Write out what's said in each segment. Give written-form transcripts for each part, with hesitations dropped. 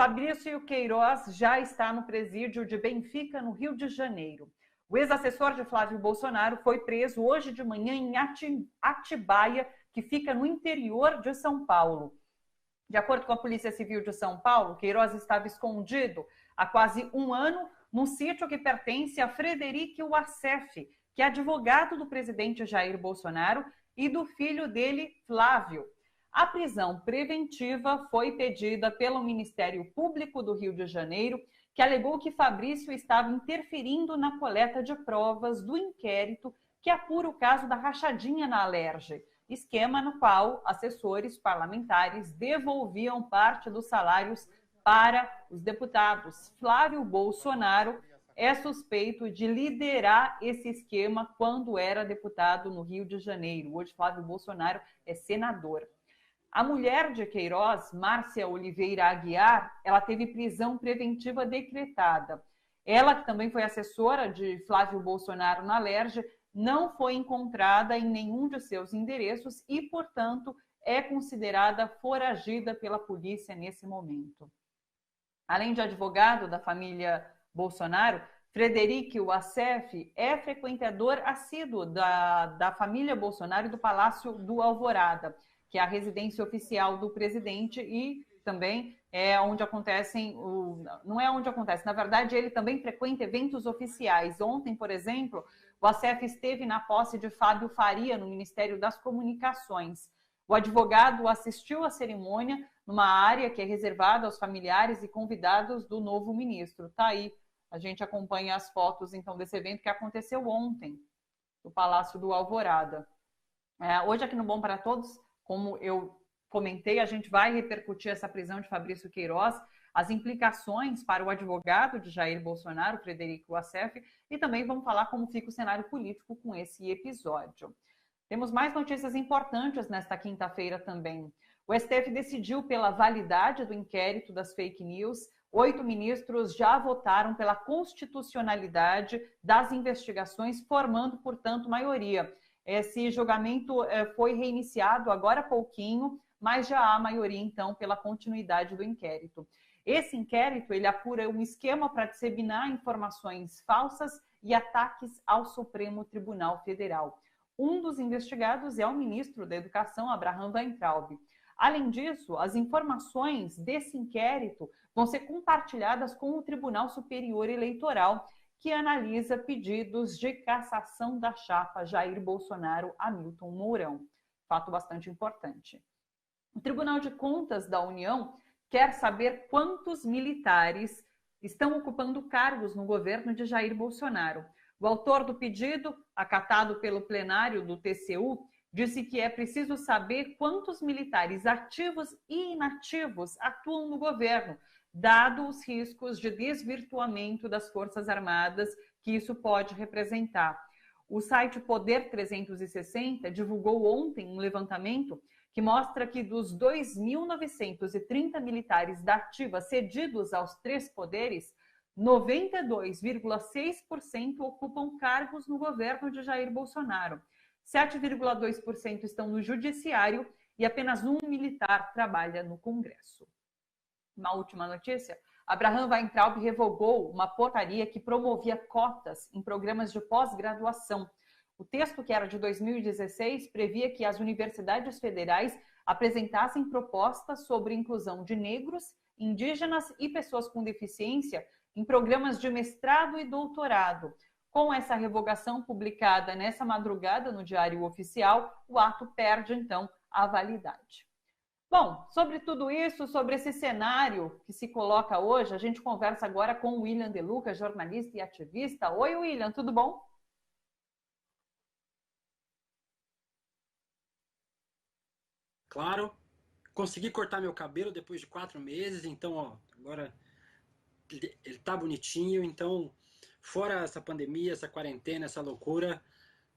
Fabrício Queiroz já está no presídio de Benfica, no Rio de Janeiro. O ex-assessor de Flávio Bolsonaro foi preso hoje de manhã em Atibaia, que fica no interior de São Paulo. De acordo com a Polícia Civil de São Paulo, Queiroz estava escondido há quase um ano num sítio que pertence a Frederic Wassef, que é advogado do presidente Jair Bolsonaro e do filho dele, Flávio. A prisão preventiva foi pedida pelo Ministério Público do Rio de Janeiro, que alegou que Fabrício estava interferindo na coleta de provas do inquérito que apura o caso da rachadinha na Alerj, esquema no qual assessores parlamentares devolviam parte dos salários para os deputados. Flávio Bolsonaro é suspeito de liderar esse esquema quando era deputado no Rio de Janeiro. Hoje, Flávio Bolsonaro é senador. A mulher de Queiroz, Márcia Oliveira Aguiar, ela teve prisão preventiva decretada. Ela, que também foi assessora de Flávio Bolsonaro na Alerj, não foi encontrada em nenhum de seus endereços e, portanto, é considerada foragida pela polícia nesse momento. Além de advogado da família Bolsonaro, Frederic Wassef é frequentador assíduo da família Bolsonaro e do Palácio do Alvorada, que é a residência oficial do presidente e também é onde acontecem, não é onde acontece, na verdade ele também frequenta eventos oficiais. Ontem, por exemplo, o Wassef esteve na posse de Fábio Faria no Ministério das Comunicações. O advogado assistiu à cerimônia numa área que é reservada aos familiares e convidados do novo ministro. Tá aí, a gente acompanha as fotos então desse evento que aconteceu ontem, no Palácio do Alvorada. Hoje aqui no Bom para Todos, como eu comentei, a gente vai repercutir essa prisão de Fabrício Queiroz, as implicações para o advogado de Jair Bolsonaro, Frederic Wassef, e também vamos falar como fica o cenário político com esse episódio. Temos mais notícias importantes nesta quinta-feira também. O STF decidiu pela validade do inquérito das fake news. 8 ministros já votaram pela constitucionalidade das investigações, formando, portanto, maioria. Esse julgamento foi reiniciado agora há pouquinho, mas já há maioria, então, pela continuidade do inquérito. Esse inquérito, ele apura um esquema para disseminar informações falsas e ataques ao Supremo Tribunal Federal. Um dos investigados é o ministro da Educação, Abraham Weintraub. Além disso, as informações desse inquérito vão ser compartilhadas com o Tribunal Superior Eleitoral, que analisa pedidos de cassação da chapa Jair Bolsonaro-Hamilton Mourão. Fato bastante importante. O Tribunal de Contas da União quer saber quantos militares estão ocupando cargos no governo de Jair Bolsonaro. O autor do pedido, acatado pelo plenário do TCU, disse que é preciso saber quantos militares ativos e inativos atuam no governo, dado os riscos de desvirtuamento das Forças Armadas que isso pode representar. O site Poder 360 divulgou ontem um levantamento que mostra que dos 2.930 militares da ativa cedidos aos 3 poderes, 92,6% ocupam cargos no governo de Jair Bolsonaro. 7,2% estão no judiciário e apenas 1 militar trabalha no Congresso. Uma última notícia, Abraham Weintraub revogou uma portaria que promovia cotas em programas de pós-graduação. O texto, que era de 2016, previa que as universidades federais apresentassem propostas sobre inclusão de negros, indígenas e pessoas com deficiência em programas de mestrado e doutorado. Com essa revogação publicada nessa madrugada no Diário Oficial, o ato perde, então, a validade. Bom, sobre tudo isso, sobre esse cenário que se coloca hoje, a gente conversa agora com o William De Luca, jornalista e ativista. Oi, William, tudo bom? Claro, consegui cortar meu cabelo depois de 4 meses, então, ó, agora ele tá bonitinho, então, fora essa pandemia, essa quarentena, essa loucura,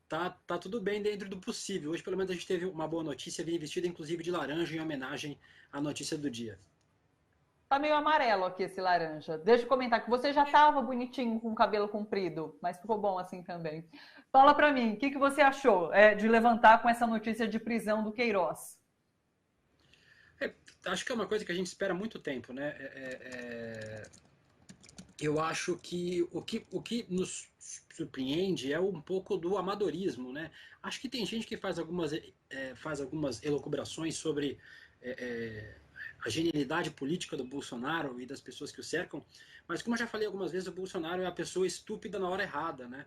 tá tudo bem dentro do possível. Hoje, pelo menos, a gente teve uma boa notícia, vim vestido, inclusive, de laranja, em homenagem à notícia do dia. Tá meio amarelo aqui esse laranja. Deixa eu comentar que você já tava bonitinho com o cabelo comprido, mas ficou bom assim também. Fala pra mim, o que você achou de levantar com essa notícia de prisão do Queiroz? Acho que é uma coisa que a gente espera há muito tempo, né? Eu acho que o que nos surpreende é um pouco do amadorismo, né? Acho que tem gente que faz algumas elucubrações sobre é, é, a genialidade política do Bolsonaro e das pessoas que o cercam, mas como eu já falei algumas vezes, o Bolsonaro é a pessoa estúpida na hora errada, né?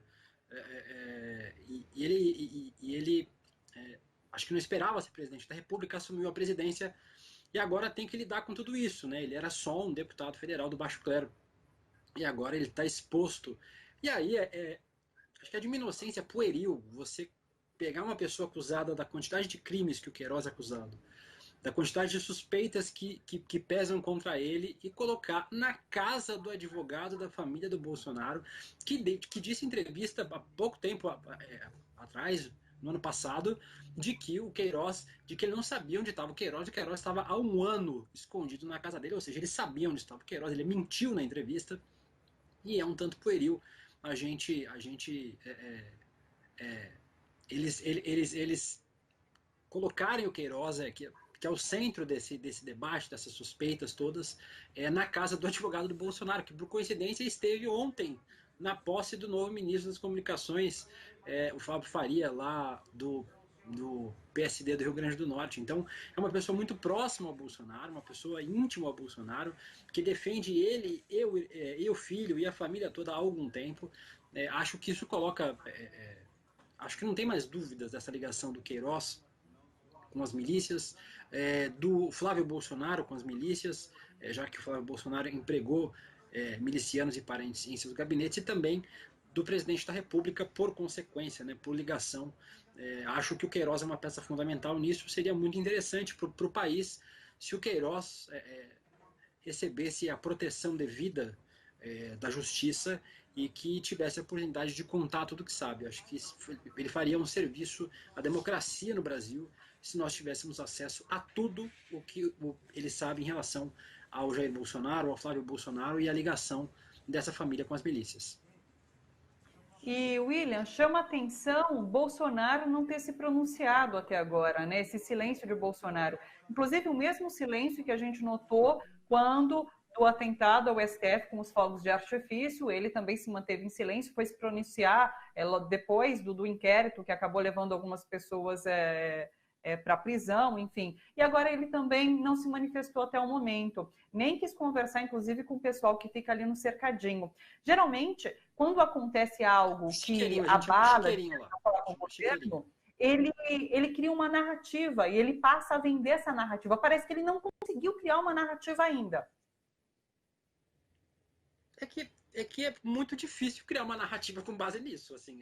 E ele acho que não esperava ser presidente da República, assumiu a presidência e agora tem que lidar com tudo isso, né? Ele era só um deputado federal do baixo clero e agora ele está exposto. E aí acho que é de uma inocência pueril você pegar uma pessoa acusada da quantidade de crimes que o Queiroz é acusado, da quantidade de suspeitas que pesam contra ele e colocar na casa do advogado da família do Bolsonaro, que disse em entrevista há pouco tempo atrás, no ano passado, de que o Queiroz, de que ele não sabia onde estava o Queiroz estava há um ano escondido na casa dele, ou seja, ele sabia onde estava o Queiroz, ele mentiu na entrevista, e é um tanto pueril é, eles colocarem o Queiroz, que é o centro desse debate, dessas suspeitas todas, na casa do advogado do Bolsonaro, que por coincidência esteve ontem na posse do novo ministro das Comunicações, o Fábio Faria, lá do PSD do Rio Grande do Norte. Então, é uma pessoa muito próxima ao Bolsonaro, uma pessoa íntima ao Bolsonaro, que defende ele, e o filho e a família toda há algum tempo. Acho que isso coloca. Acho que não tem mais dúvidas dessa ligação do Queiroz com as milícias, do Flávio Bolsonaro com as milícias, já que o Flávio Bolsonaro empregou milicianos e parentes em seus gabinetes, e também do presidente da República por consequência, né, por ligação. Acho que o Queiroz é uma peça fundamental nisso. Seria muito interessante para o país se o Queiroz recebesse a proteção devida da justiça e que tivesse a oportunidade de contar tudo que sabe. Acho que ele faria um serviço à democracia no Brasil se nós tivéssemos acesso a tudo o que ele sabe em relação ao Jair Bolsonaro, ao Flávio Bolsonaro e a ligação dessa família com as milícias. E, William, chama atenção Bolsonaro não ter se pronunciado até agora, né? Esse silêncio de Bolsonaro. Inclusive, o mesmo silêncio que a gente notou quando do atentado ao STF com os fogos de artifício, ele também se manteve em silêncio, foi se pronunciar depois do inquérito que acabou levando algumas pessoas para a prisão, enfim. E agora ele também não se manifestou até o momento, nem quis conversar, inclusive, com o pessoal que fica ali no cercadinho. Geralmente, quando acontece algo que abala de falar com o governo, ele cria uma narrativa e ele passa a vender essa narrativa. Parece que ele não conseguiu criar uma narrativa ainda. É que é muito difícil criar uma narrativa com base nisso. Assim,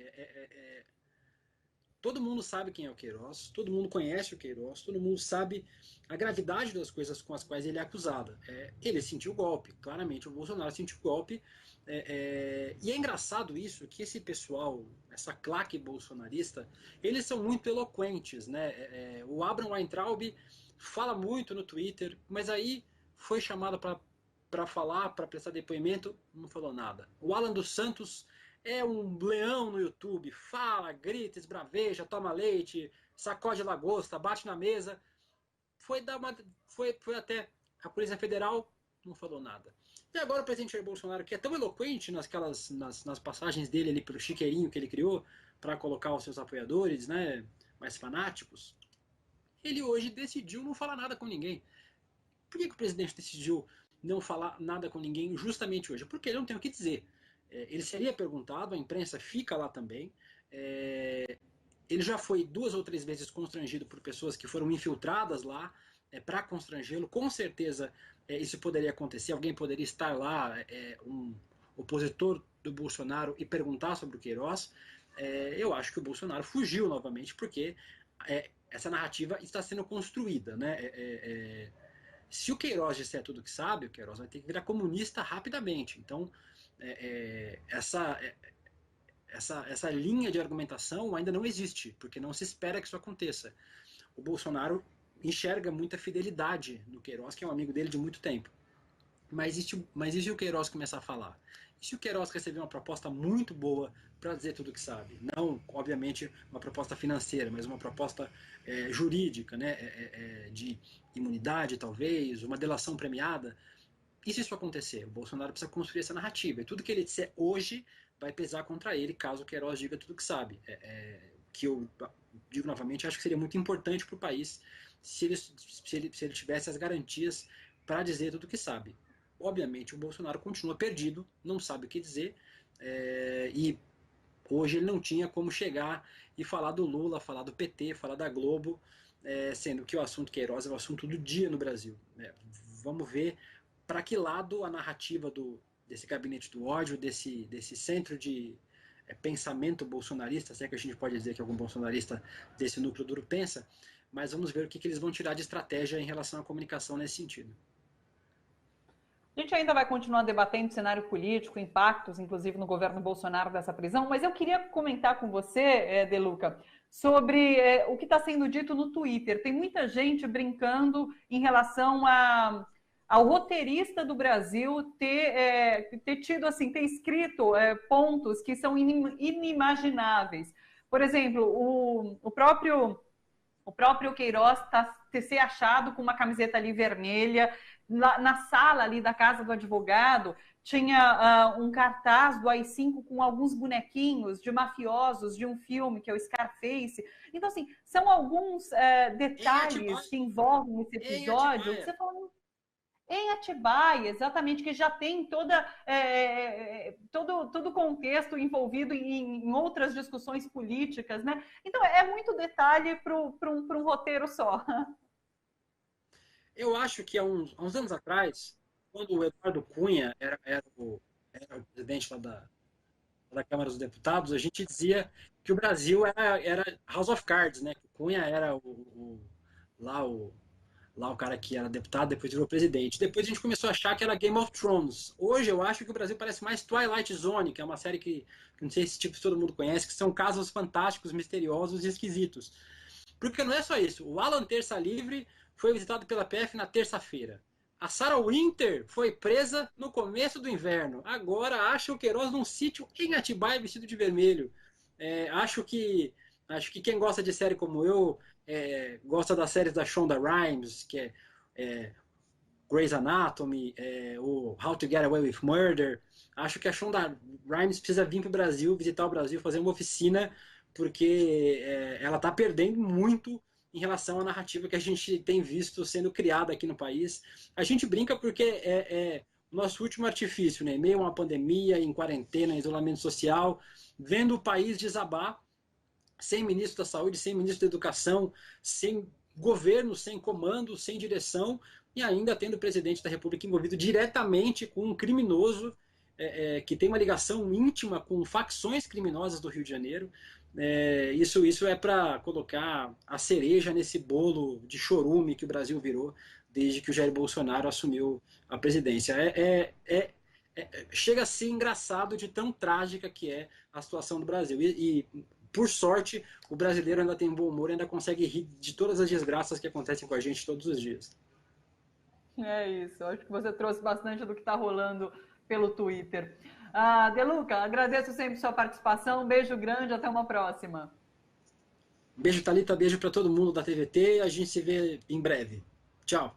todo mundo sabe quem é o Queiroz, todo mundo conhece o Queiroz, todo mundo sabe a gravidade das coisas com as quais ele é acusado. Ele sentiu o golpe, claramente o Bolsonaro sentiu o golpe. E é engraçado isso, que esse pessoal, essa claque bolsonarista, eles são muito eloquentes, né? O Abraham Weintraub fala muito no Twitter, mas aí foi chamado para falar, para prestar depoimento, não falou nada. O Alan dos Santos é um leão no YouTube, fala, grita, esbraveja, toma leite, sacode lagosta, bate na mesa. Foi até a Polícia Federal, não falou nada. E agora o presidente Jair Bolsonaro, que é tão eloquente nas passagens dele ali pelo chiqueirinho que ele criou para colocar os seus apoiadores, né, mais fanáticos, ele hoje decidiu não falar nada com ninguém. Por que o presidente decidiu não falar nada com ninguém justamente hoje? Porque ele não tem o que dizer. Ele seria perguntado, a imprensa fica lá também. Ele já foi 2 ou 3 vezes constrangido por pessoas que foram infiltradas lá para constrangê-lo. Com certeza isso poderia acontecer. Alguém poderia estar lá, um opositor do Bolsonaro, e perguntar sobre o Queiroz. Eu acho que o Bolsonaro fugiu novamente, porque essa narrativa está sendo construída, né? Se o Queiroz disser tudo que sabe, o Queiroz vai ter que virar comunista rapidamente. Então, essa linha de argumentação ainda não existe, porque não se espera que isso aconteça. O Bolsonaro enxerga muita fidelidade no Queiroz, que é um amigo dele de muito tempo. Mas e se o Queiroz começar a falar? E se o Queiroz receber uma proposta muito boa para dizer tudo o que sabe? Não, obviamente, uma proposta financeira, mas uma proposta jurídica, né? De imunidade, talvez, uma delação premiada. E se isso acontecer? O Bolsonaro precisa construir essa narrativa. E tudo que ele disser hoje vai pesar contra ele, caso o Queiroz diga tudo o que sabe. Que eu digo novamente, acho que seria muito importante para o país se ele tivesse as garantias para dizer tudo o que sabe. Obviamente, o Bolsonaro continua perdido, não sabe o que dizer, e hoje ele não tinha como chegar e falar do Lula, falar do PT, falar da Globo, sendo que o assunto Queiroz é o assunto do dia no Brasil. Vamos ver para que lado a narrativa desse gabinete do ódio, desse centro de pensamento bolsonarista, se é que a gente pode dizer que algum bolsonarista desse núcleo duro pensa, mas vamos ver o que eles vão tirar de estratégia em relação à comunicação nesse sentido. A gente ainda vai continuar debatendo o cenário político, impactos, inclusive no governo Bolsonaro dessa prisão, mas eu queria comentar com você, De Luca, sobre o que está sendo dito no Twitter. Tem muita gente brincando em relação ao roteirista do Brasil ter tido, assim, ter escrito pontos que são inimagináveis. Por exemplo, o próprio Queiroz ser achado com uma camiseta ali vermelha. Na sala ali da casa do advogado, tinha um cartaz do AI-5 com alguns bonequinhos de mafiosos de um filme, que é o Scarface. Então, assim, são alguns detalhes que envolvem esse episódio. Você falou em Atibaia, exatamente, que já tem todo o contexto envolvido em outras discussões políticas, né? Então, é muito detalhe para um roteiro só. Eu acho que há uns anos atrás, quando o Eduardo Cunha era o presidente lá da Câmara dos Deputados, a gente dizia que o Brasil era House of Cards, né? Que o Cunha era lá o cara que era deputado, depois virou presidente. Depois a gente começou a achar que era Game of Thrones. Hoje eu acho que o Brasil parece mais Twilight Zone, que é uma série que não sei se tipo todo mundo conhece, que são casos fantásticos, misteriosos e esquisitos. Porque não é só isso. O Alan Terça Livre foi visitado pela PF na terça-feira. A Sarah Winter foi presa no começo do inverno. Agora acha o Queiroz num sítio em Atibaia vestido de vermelho. Acho que quem gosta de série como eu gosta das séries da Shonda Rhimes, que é Grey's Anatomy, o How to Get Away with Murder. Acho que a Shonda Rhimes precisa vir para o Brasil, visitar o Brasil, fazer uma oficina, porque ela está perdendo muito em relação à narrativa que a gente tem visto sendo criada aqui no país. A gente brinca porque é o nosso último artifício, né? Em meio a uma pandemia, em quarentena, em isolamento social, vendo o país desabar, sem ministro da Saúde, sem ministro da Educação, sem governo, sem comando, sem direção, e ainda tendo o presidente da República envolvido diretamente com um criminoso que tem uma ligação íntima com facções criminosas do Rio de Janeiro. Isso é para colocar a cereja nesse bolo de chorume que o Brasil virou desde que o Jair Bolsonaro assumiu a presidência. Chega a ser engraçado de tão trágica que é a situação do Brasil. E por sorte, o brasileiro ainda tem bom humor e ainda consegue rir de todas as desgraças que acontecem com a gente todos os dias. É isso, acho que você trouxe bastante do que está rolando pelo Twitter. De Luca, agradeço sempre sua participação, um beijo grande, até uma próxima. Beijo, Thalita, beijo para todo mundo da TVT, a gente se vê em breve. Tchau.